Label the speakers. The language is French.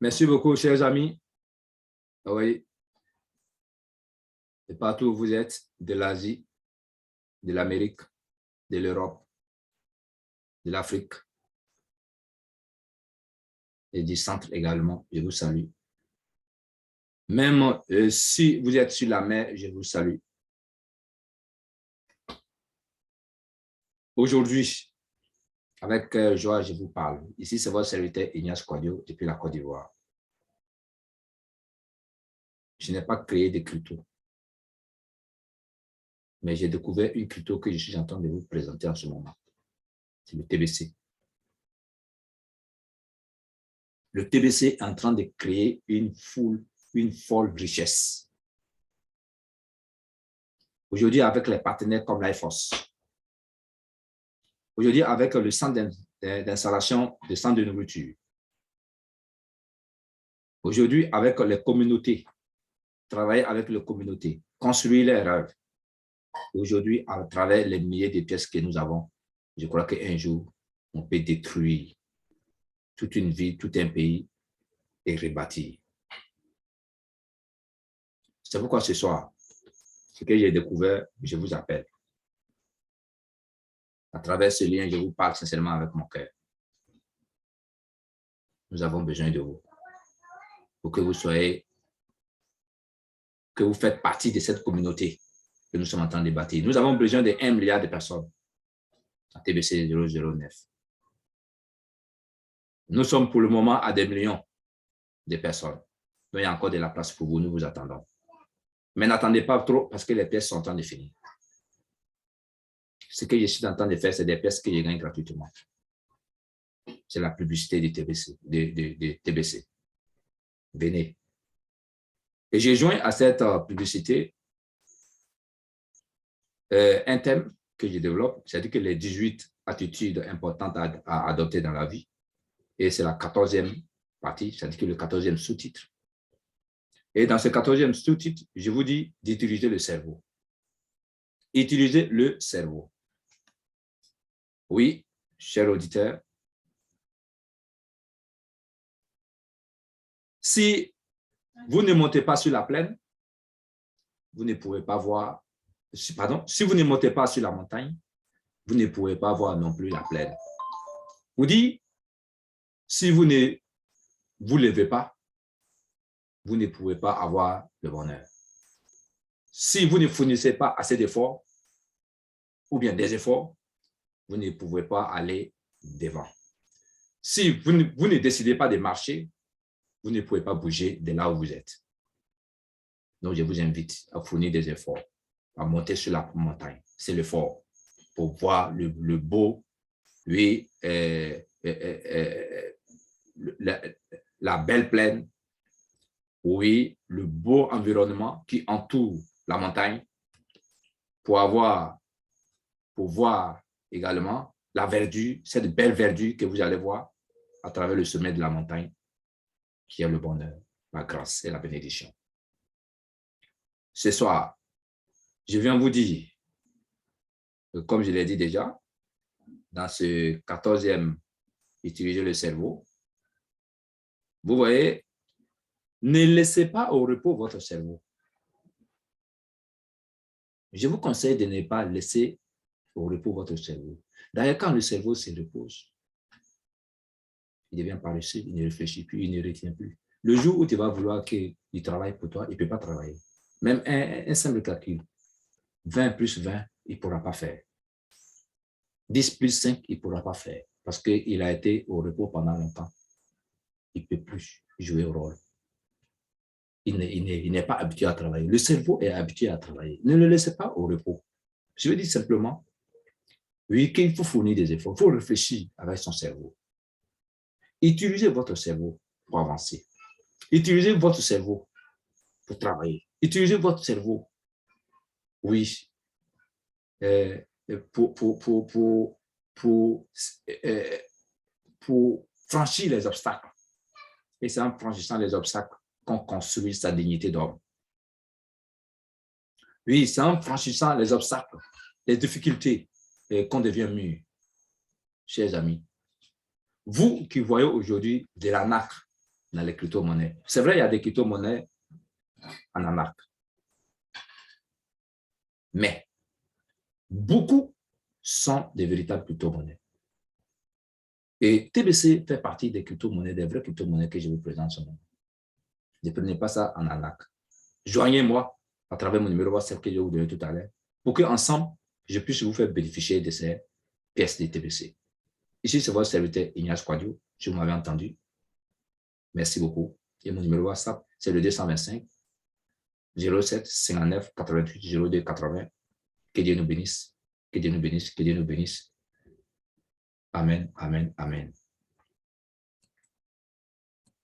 Speaker 1: Merci beaucoup, chers amis. Oui, de partout où vous êtes, de l'Asie, de l'Amérique, de l'Europe, de l'Afrique et du centre également, je vous salue. Même si vous êtes sur la mer, je vous salue. Aujourd'hui, avec joie, je vous parle. Ici, c'est votre serviteur Ignace Kouadio depuis la Côte d'Ivoire. Je n'ai pas créé de crypto, mais j'ai découvert une crypto que je suis en train de vous présenter en ce moment. C'est le TBC. Le TBC est en train de créer une folle richesse. Aujourd'hui, avec les partenaires comme l'IFOS, aujourd'hui, avec le centre d'installation de centres de nourriture, aujourd'hui, avec les communautés, travailler avec les communautés, construire les rêves. Aujourd'hui, à travers les milliers de pièces que nous avons, je crois qu'un jour, on peut détruire toute une ville, tout un pays et rebâtir. C'est pourquoi ce soir, ce que j'ai découvert, je vous appelle. À travers ce lien, je vous parle sincèrement avec mon cœur. Nous avons besoin de vous pour que vous soyez, que vous faites partie de cette communauté que nous sommes en train de bâtir. Nous avons besoin de 1 milliard de personnes à TBC 009. Nous sommes pour le moment à des millions de personnes. Donc, il y a encore de la place pour vous, nous vous attendons. Mais n'attendez pas trop parce que les pièces sont en train de finir. Ce que je suis en train de faire, c'est des pièces que je gagne gratuitement. C'est la publicité du TBC, de TBC. Venez. Et j'ai joint à cette publicité un thème que je développe, c'est-à-dire que les 18 attitudes importantes à adopter dans la vie. Et c'est la 14e partie, c'est-à-dire que le 14e sous-titre. Et dans ce 14e sous-titre, je vous dis d'utiliser le cerveau. Utilisez le cerveau. Oui, cher auditeur, si vous ne montez pas sur la plaine, vous ne pouvez pas voir, pardon, si vous ne montez pas sur la montagne, vous ne pouvez pas voir non plus la plaine. Vous dites, si vous ne vous levez pas, vous ne pouvez pas avoir le bonheur. Si vous ne fournissez pas assez d'efforts, ou bien des efforts, vous ne pouvez pas aller devant. Si vous ne décidez pas de marcher, vous ne pouvez pas bouger de là où vous êtes. Donc, je vous invite à fournir des efforts, à monter sur la montagne. C'est l'effort pour voir le beau, oui, la belle plaine, oui, le beau environnement qui entoure la montagne, pour voir également la verdure, cette belle verdure que vous allez voir à travers le sommet de la montagne, qui est le bonheur, la grâce et la bénédiction. Ce soir, je viens vous dire, comme je l'ai dit déjà, dans ce 14e, utiliser le cerveau, vous voyez, ne laissez pas au repos votre cerveau. Je vous conseille de ne pas laisser au repos votre cerveau. D'ailleurs, quand le cerveau se repose, il devient paresseux, il ne réfléchit plus, il ne retient plus. Le jour où tu vas vouloir qu'il travaille pour toi, il ne peut pas travailler. Même un simple calcul, 20 plus 20, il ne pourra pas faire. 10 plus 5, il ne pourra pas faire parce qu'il a été au repos pendant longtemps. Il ne peut plus jouer au rôle. Il n'est pas habitué à travailler. Le cerveau est habitué à travailler. Ne le laissez pas au repos. Je veux dire simplement, oui, qu'il faut fournir des efforts. Il faut réfléchir avec son cerveau. Utilisez votre cerveau pour avancer. Utilisez votre cerveau pour travailler. Utilisez votre cerveau, oui, pour franchir les obstacles. Et c'est en franchissant les obstacles qu'on construit sa dignité d'homme. Oui, c'est en franchissant les obstacles, les difficultés, qu'on devient mûr. Chers amis, vous qui voyez aujourd'hui de la nacre dans les crypto-monnaies. C'est vrai, il y a des crypto-monnaies en arnaque. Mais beaucoup sont des véritables crypto-monnaies. Et TBC fait partie des crypto-monnaies, des vraies crypto-monnaies que je vous présente ce moment. Ne prenez pas ça en arnaque. Joignez-moi à travers mon numéro WhatsApp que je vais vous donner tout à l'heure pour qu'ensemble, je puisse vous faire bénéficier de ces pièces de TBC. Ici, c'est votre serviteur Ignace Quadio. Si vous m'avez entendu, merci beaucoup. Et mon numéro WhatsApp, c'est le 225 07 59 88 02 80. Que Dieu nous bénisse. Que Dieu nous bénisse. Que Dieu nous bénisse. Amen, amen, amen.